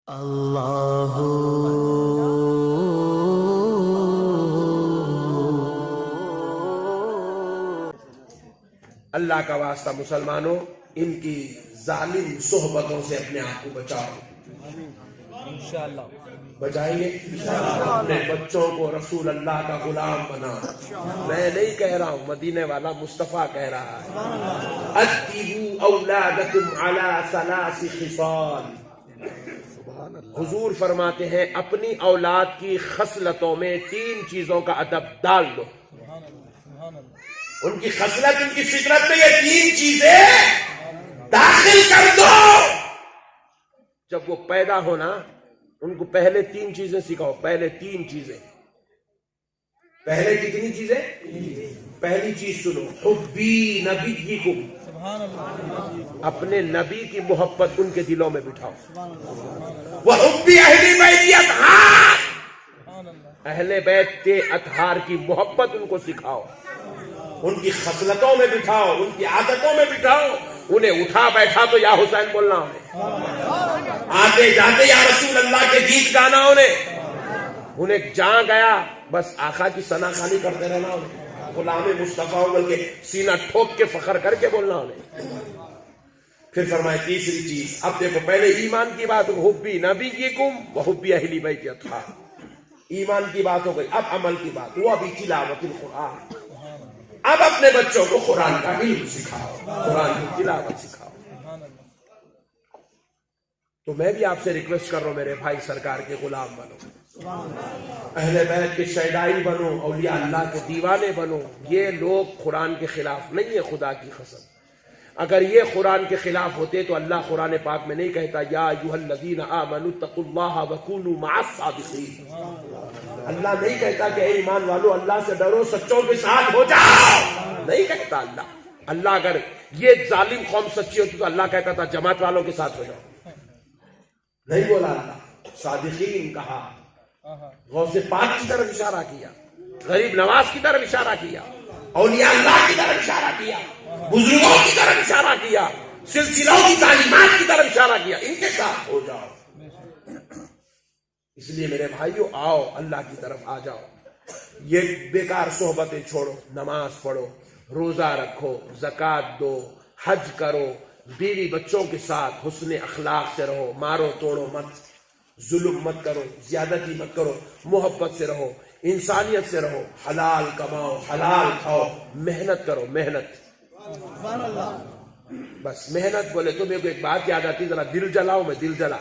اللہ اللہ کا واسطہ مسلمانوں، ان کی ظالم صحبتوں سے اپنے آپ کو بچاؤ. انشاءاللہ بچائیں گے اپنے بچوں کو رسول اللہ کا غلام بنا. میں نہیں کہہ رہا ہوں، مدینے والا مصطفیٰ کہہ رہا ہے. ادبوا اولادکم علی ثلاث خصال. حضور فرماتے ہیں اپنی اولاد کی خصلتوں میں 3 چیزوں کا ادب ڈال دو. ان کی خصلت، ان کی فطرت میں یہ 3 چیزیں داخل کر دو. جب وہ پیدا ہونا ان کو پہلے 3 چیزیں سکھاؤ. پہلے 3 چیزیں. پہلے کتنی چیزیں؟ پہلی چیز سنو، حبی نبیکم، اپنے نبی کی محبت ان کے دلوں میں بٹھاؤ. وحبی اہل بیت اطہار، اہل بیت اطہار کی محبت ان کو سکھاؤ. ان کی خصلتوں میں بٹھاؤ، ان کی عادتوں میں بٹھاؤ. انہیں اٹھا بیٹھا تو یا حسین بولنا انہیں، آتے جاتے یا رسول اللہ کے گیت گانا انہیں جہاں گیا بس آقا کی ثنا خانی کرتے رہنا. انہیں غلام مصطفیٰ بلکہ سینہ ٹھوک کے فخر کر کے بولنا انہیں. پھر فرمائے تیسری چیز. اب دیکھو، پہلے ایمان کی بات ہو، حبی نبیکم وحبی اہل بیت اطہار، ایمان کی بات ہو گئی. اب عمل کی بات ہوا، ابھی تلاوت القرآن. اب اپنے بچوں کو قرآن کا علم سکھاؤ، قرآن کی تلاوت سکھاؤ. تو میں بھی آپ سے ریکویسٹ کر رہا ہوں، میرے بھائی سرکار کے غلام بنو، اہل بیت کے شیدائی بنو، اولیاء اللہ کے دیوانے بنو. یہ لوگ قرآن کے خلاف نہیں ہے، خدا کی قسم. اگر یہ قرآن کے خلاف ہوتے تو اللہ قرآن پاک میں نہیں کہتا یا ایھا الذین آمنوا اتقوا اللہ وکونوا مع الصادقین. اللہ نہیں کہتا کہ اے ایمان والو اللہ سے ڈرو، سچوں کے ساتھ ہو جاؤ. نہیں کہتا اللہ. اللہ اگر یہ ظالم قوم سچی ہوتی تو اللہ کہتا تھا جماعت والوں کے ساتھ ہو جاؤ. نہیں بولا اللہ، صادقین کہا. غوث پاک کی طرف اشارہ کیا، غریب نواز کی طرف اشارہ کیا، اولیاء اللہ کی طرف اشارہ کیا، بزرگوں کی طرف اشارہ کیا، سلسلوں کی تعلیمات کی طرف اشارہ کیا. ان کے ساتھ ہو جاؤ. اس لیے میرے بھائیو، آؤ اللہ کی طرف آ جاؤ. یہ بیکار صحبتیں چھوڑو، نماز پڑھو، روزہ رکھو، زکوٰۃ دو، حج کرو، بیوی بچوں کے ساتھ حسن اخلاق سے رہو، مارو توڑو مت، ظلم مت کرو، زیادتی مت کرو، محبت سے رہو، انسانیت سے رہو، حلال کماؤ، حلال کھاؤ، محنت کرو. محنت، بس محنت بولے تو میرے کو ایک بات یاد آتی، ذرا دل جلاؤ. میں دل جلا،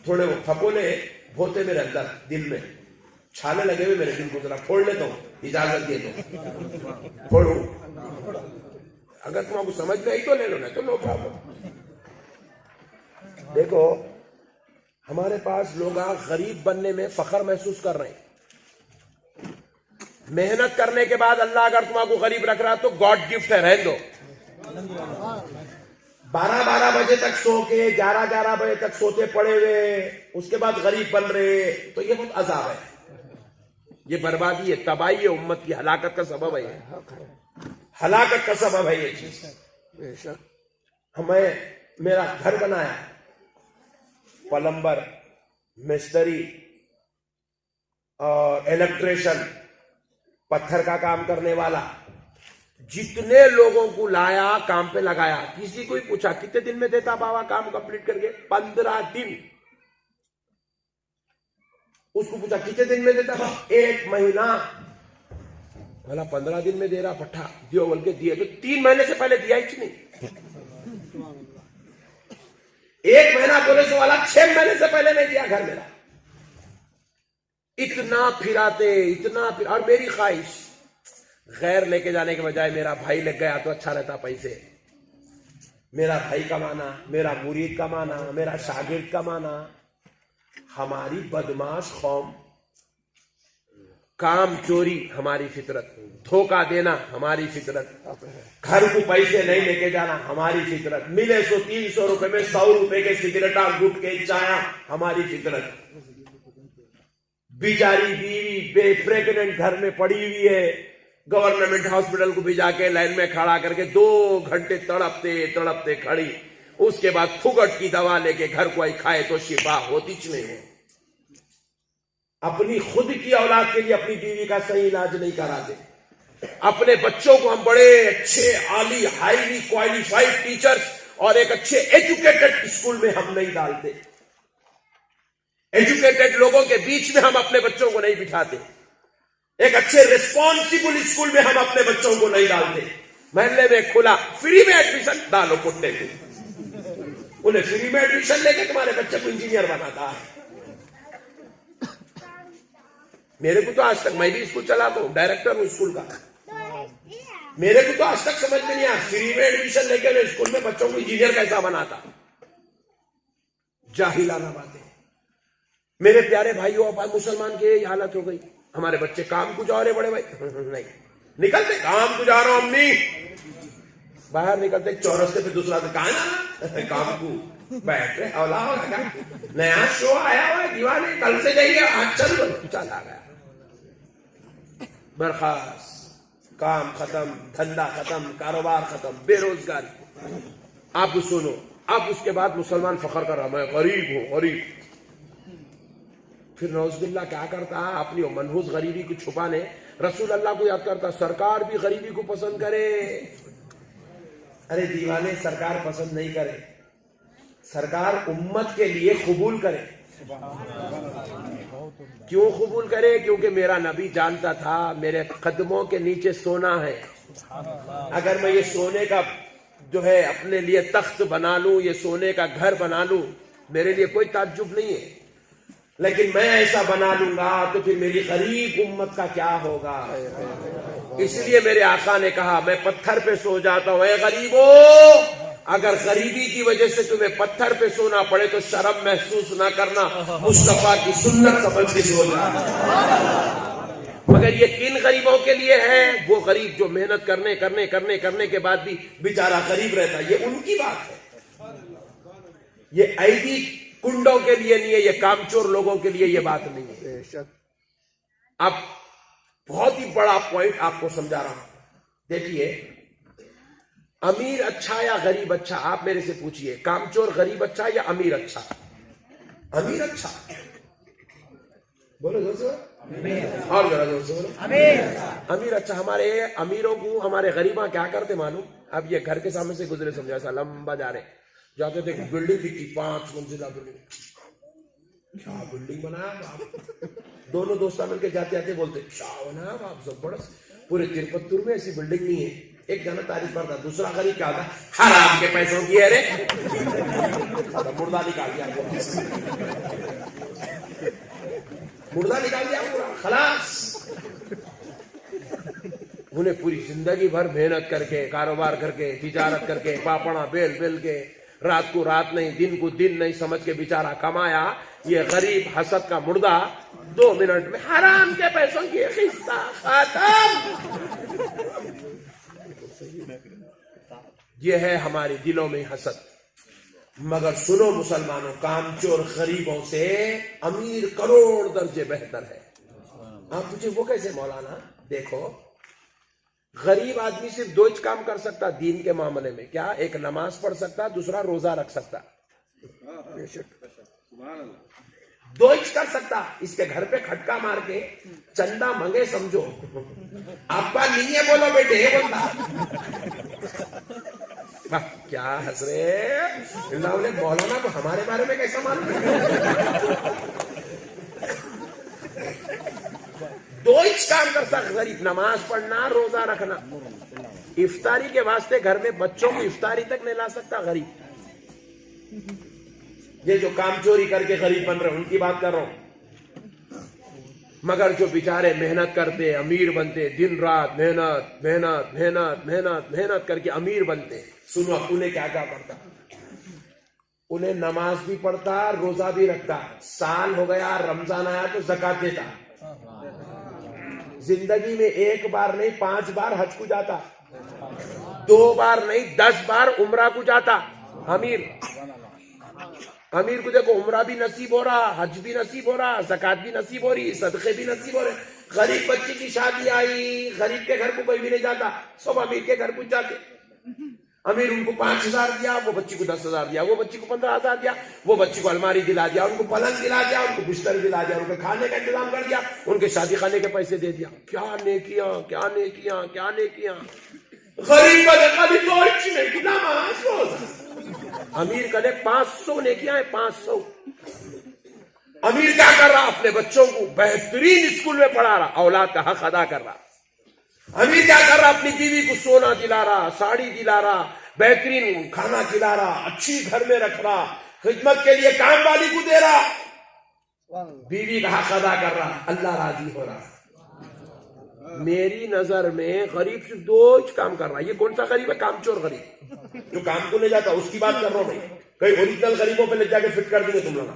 تھوڑے وہ پھپولے ہوتے میرے اندر، دل میں چھالے لگے ہوئے میرے دل کو، ذرا پھوڑ لیتا ہوں، اجازت دے دو پھوڑوں. اگر تم کو سمجھ میں آئی تو لے لو، نا تو نو پرابلم. دیکھو ہمارے پاس لوگ غریب بننے میں فخر محسوس کر رہے ہیں. محنت کرنے کے بعد اللہ اگر تم کو غریب رکھ رہا تو گاڈ گفٹ ہے، رہن دو. 12 بجے تک سو کے 11 بجے تک سوتے پڑے ہوئے، اس کے بعد غریب بن رہے تو یہ بہت عذاب ہے، یہ بربادی ہے، تباہی ہے، امت کی ہلاکت کا سبب ہے، ہلاکت کا سبب ہے یہ چیز. ہمیں میرا گھر بنایا، پلمبر، مستری اور الیکٹریشن، پتھر کا کام کرنے والا، جتنے لوگوں کو لایا کام پہ لگایا. کسی کو ہی پوچھا کتنے دن میں دیتا بابا کام کمپلیٹ کر کے؟ 15 دن. اس کو پوچھا کتنے دن میں دیتا؟ 1 مہینہ. بھلا 15 دن میں دے رہا پٹھا دیو بول کے دیے تو 3 مہینے سے پہلے دیا ہی نہیں. 1 مہینہ بولے سو والا 6 مہینے سے پہلے نہیں دیا گھر میرا. اتنا پھراتے، اتنا پھر. اور میری خواہش غیر لے کے جانے کے بجائے میرا بھائی لگ گیا تو اچھا رہتا. پیسے میرا بھائی کمانا، میرا مرید کمانا، میرا شاگرد کمانا. ہماری بدماش قوم، کام چوری ہماری فطرت، دھوکہ دینا ہماری فطرت، گھر کو پیسے نہیں لے کے جانا ہماری فطرت، ملے 300 روپے میں 100 روپے کے سگریٹا گٹ کے چایا ہماری فطرت. بیچاری بیوی بے پریگننٹ گھر میں پڑی ہوئی ہے، گورنمنٹ ہاسپٹل کو بھی جا کے لائن میں کھڑا کر کے 2 گھنٹے تڑپتے تڑپتے کھڑی. اس کے بعد پھگٹ کی دوا لے کے گھر کوئی کھائے تو شفا ہوتی چ نہیں ہے. اپنی خود کی اولاد کے لیے اپنی بیوی کا صحیح علاج نہیں کراتے. اپنے بچوں کو ہم بڑے اچھے عالی ہائیلی کوالیفائڈ ٹیچرز اور ایک اچھے ایجوکیٹڈ اسکول میں ہم نہیں ڈالتے. ایجوکیٹڈ لوگوں کے بیچ میں ہم اپنے بچوں کو نہیں بٹھاتے. ایک اچھے ریسپانسبل اسکول میں ہم اپنے بچوں کو نہیں ڈالتے. محلے میں کھلا فری میں ایڈمیشن ڈالو کٹے میں. انہیں فری میں ایڈمیشن لے کے تمہارے بچے کو انجینئر بناتا ہے. میرے کو تو آج تک, میں بھی اسکول چلاتا ہوں, ڈائریکٹر ہوں اسکول کا, میرے کو تو آج تک سمجھ میں نہیں آیا فری میں ایڈمیشن لے کے اسکول میں بچوں کو انجینئر کیسا بناتا. جاہلانہ باتیں. میرے پیارے بھائیوں, اب مسلمان کی یہ حالت ہو گئی. ہمارے بچے کام کو جا رہے بڑے بھائی, نہیں نکلتے کام کو جا رہا ہوں امی, باہر نکلتے چورستے پہ دوسرا دکان کام کو بیٹھ رہے. اولا نیا شو آیا ہوا ہے دیوانے, کل سے جائیے آج چل آ گیا. برخاست, کام ختم, دھندا ختم, کاروبار ختم, بے روزگاری. اب سنو, اب اس کے بعد مسلمان فخر کر رہا میں غریب ہوں, غریب. پھر نعوذ باللہ کیا کرتا ہے, اپنی منحوس غریبی کو چھپانے رسول اللہ کو یاد کرتا, سرکار بھی غریبی کو پسند کرے. ارے دیوانے, سرکار پسند نہیں کرے, سرکار امت کے لیے قبول کرے. کیوں قبول کرے؟ کیونکہ میرا نبی جانتا تھا میرے قدموں کے نیچے سونا ہے. اگر میں یہ سونے کا جو ہے اپنے لیے تخت بنا لوں, یہ سونے کا گھر بنا لوں, میرے لیے کوئی تعجب نہیں ہے. لیکن میں ایسا بنا لوں گا تو پھر میری غریب امت کا کیا ہوگا. اس لیے میرے آقا نے کہا میں پتھر پہ سو جاتا ہوں. اے غریبو, اگر غریبی کی وجہ سے تمہیں پتھر پہ سونا پڑے تو شرم محسوس نہ کرنا, مصطفیٰ کی سنت سمجھ کے سو جانا. مگر یہ کن غریبوں کے لیے ہے؟ وہ غریب جو محنت کرنے کے بعد بھی بیچارہ غریب رہتا, یہ ان کی بات ہے. یہ ایدی کنڈوں کے لیے نہیں ہے, یہ کامچور لوگوں کے لیے یہ بات نہیں ہے. اب بہت ہی بڑا پوائنٹ آپ کو سمجھا رہا ہوں. دیکھیے, امیر اچھا یا غریب اچھا؟ آپ میرے سے پوچھئے, کامچور غریب اچھا یا امیر اچھا؟ امیر اچھا. بولو زور سے, اور ذرا زور سے بولو. امیر اچھا. ہمارے امیروں کو ہمارے غریباں کیا کرتے معلوم؟ اب یہ گھر کے سامنے سے گزرے, سمجھا ایسا لمبا جا رہے, جاتے تھے بلڈنگ دکھی, 5 منزلہ بلڈنگ. کیا بلڈنگ بنایا آپ؟ دونوں دوستاں مل کے جاتے آتے بولتے کیا بنایا آپ زبردست, پورے ترپتر میں ایسی بلڈنگ نہیں ہے. ایک جانا تعریف کرتا, دوسرا غریب کیا ہوتا, حرام کے پیسوں کی ہے رے, مردہ نکال دیا, مردہ نکال دیا پورا, خلاص. انہیں پوری زندگی بھر محنت کر کے, کاروبار کر کے, تجارت کر کے, پاپڑا بیل کے, رات کو رات نہیں, دن کو دن نہیں سمجھ کے بیچارہ کمایا. یہ غریب حسد کا مردہ 2 منٹ میں حرام کے پیسوں کی قصہ ختم. یہ ہے ہمارے دلوں میں حسد. مگر سنو مسلمانوں, کامچور غریبوں سے امیر کروڑ درجے بہتر ہے. آپ مجھے وہ کیسے مولانا؟ دیکھو, غریب آدمی صرف 2 کام کر سکتا دین کے معاملے میں. کیا؟ ایک نماز پڑھ سکتا, دوسرا روزہ رکھ سکتا. 2 کر سکتا. اس کے گھر پہ کھٹکا مار کے چندہ منگے, سمجھو ابا نہیں ہے بولو بیٹے ہے بولتا. کیا ہنس رہے مولانا کو ہمارے بارے میں کیسا معلوم ہے؟ 2 کام کر سکتا غریب, نماز پڑھنا, روزہ رکھنا. افطاری کے واسطے گھر میں بچوں کو افطاری تک نہیں لا سکتا غریب. یہ جو کام چوری کر کے غریب بن رہے ان کی بات کر رہا ہوں. مگر جو بیچارے محنت کرتے امیر بنتے, دن رات محنت کر کے امیر بنتے, سنو انہیں کیا کرتا, انہیں نماز بھی پڑھتا, روزہ بھی رکھتا. سال ہو گیا, رمضان آیا تو زکات دیتا. زندگی میں 1 بار نہیں 5 بار حج کو جاتا, 2 بار نہیں 10 بار عمرہ کو جاتا. امیر کو دیکھو, عمرہ بھی نصیب ہو رہا, حج بھی نصیب ہو رہا, زکات بھی نصیب ہو رہی, صدقے بھی نصیب ہو رہے. غریب بچی کی شادی آئی, غریب کے گھر کو کوئی بھی نہیں جاتا, سب امیر کے گھر کو جاتے. امیر ان کو 5,000 دیا، وہ بچی کو 10,000 دیا، وہ بچی کو 15,000 دیا، وہ بچی کو الماری دلا دیا، ان کو پلنگ دلا دیا، ان کو بستر دلا دیا، ان کے کھانے کا انتظام کر دیا، ان کے شادی خانے کے پیسے دے دیا. کیا نیکیاں، کیا نیکیاں، کیا نیکیاں. غریب خالی 2 انچ میں کی نماز روزہ. امیر کا 500 نیکیاں ہیں، 500. امیر کیا کر رہا؟ اپنے بچوں کو بہترین اسکول میں پڑھا رہا، اولاد کا حق ادا کر رہا. امیر کیا کر رہا؟ اپنی بیوی کو سونا دلا رہا، ساڑی دلا رہا، بہترین کھانا کھلا رہا، اچھی گھر میں رکھ رہا، خدمت کے لیے کام والی کو دے رہا، بیوی کا حق ادا کر رہا، اللہ راضی ہو رہا. میری نظر میں غریب صرف 2 ہی کام کر رہا ہے. یہ کون سا غریب ہے؟ کام چور غریب، جو کام کو لے جاتا اس کی بات کر رہا ہوں میں. کئی اوریجنل غریبوں پہ لے جا کے فٹ کر دیں گے تم لوگ.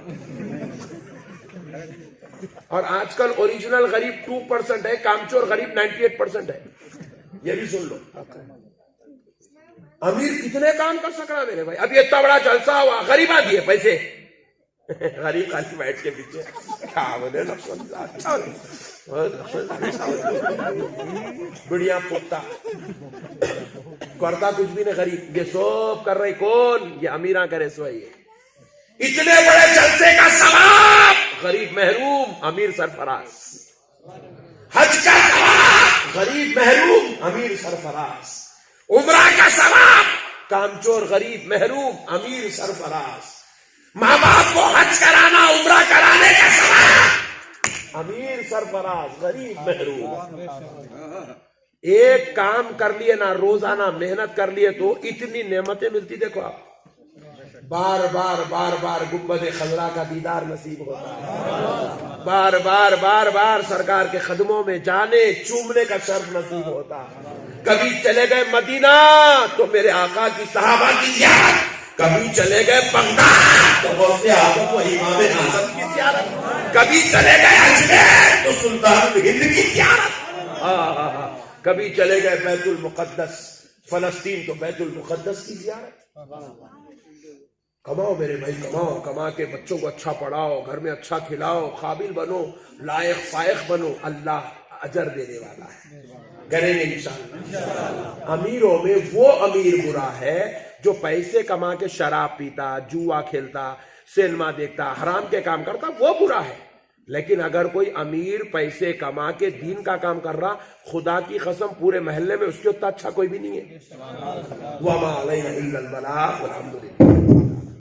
اور آج کل اوریجنل غریب 2% ہے، کام چور غریب 98% ہے. یہ بھی سن لو. امیر کتنے کام کر سک رہا میرے بھائی؟ اب یہ اتنا بڑا جلسہ ہوا، غریب آ دیے پیسے. غریب خالی بیٹھ کے پیچھے کیا بولے، بڑھیا پختہ کرتا کچھ بھی نہیں. غریب یہ سب کر رہے کون؟ یہ امیراں کرے سو. یہ اتنے بڑے جلسے کا ثواب غریب محروم، امیر سرفراز. حج کا ثواب غریب محروم، امیر سرفراز. عمرہ کا ثواب کامچور غریب محروم، امیر سرفراز. ماں باپ کو حج کرانا، عمرہ کرانے کا ثواب امیر سرفراز، غریب محروم. ایک کام کر لیے نا، روزانہ محنت کر لیے تو اتنی نعمتیں ملتی. دیکھو آپ بار بار بار بار گنبد خضرا کا دیدار نصیب ہوتا ہے، بار بار بار بار سرکار کے قدموں میں جانے چومنے کا شرف نصیب ہوتا. کبھی چلے گئے مدینہ تو میرے آقا کی صحابہ کی زیارت، کبھی چلے گئے بغداد تو غوث اعظم و امام اعظم کی زیارت، کبھی چلے گئے اجمیر تو سلطان ہند کی زیارت، کبھی چلے گئے بیت المقدس فلسطین تو بیت المقدس کی زیارت. کماؤ میرے بھائی، کماؤ، کما کے بچوں کو اچھا پڑھاؤ، گھر میں اچھا کھلاؤ، قابل بنو، لائق فائق بنو. اللہ اجر دینے والا ہے، کریں گے انشاءاللہ. امیروں میں وہ امیر برا ہے جو پیسے کما کے شراب پیتا، جوا کھیلتا، سینما دیکھتا، حرام کے کام کرتا، وہ برا ہے. لیکن اگر کوئی امیر پیسے کما کے دین کا کام کر رہا، خدا کی قسم پورے محلے میں اس کے اتنا اچھا کوئی بھی نہیں ہے. وَمَا عَلَيْنَا إِلَّا الْبَلَاغُ وَالْحَمْدُ لِلَّہ.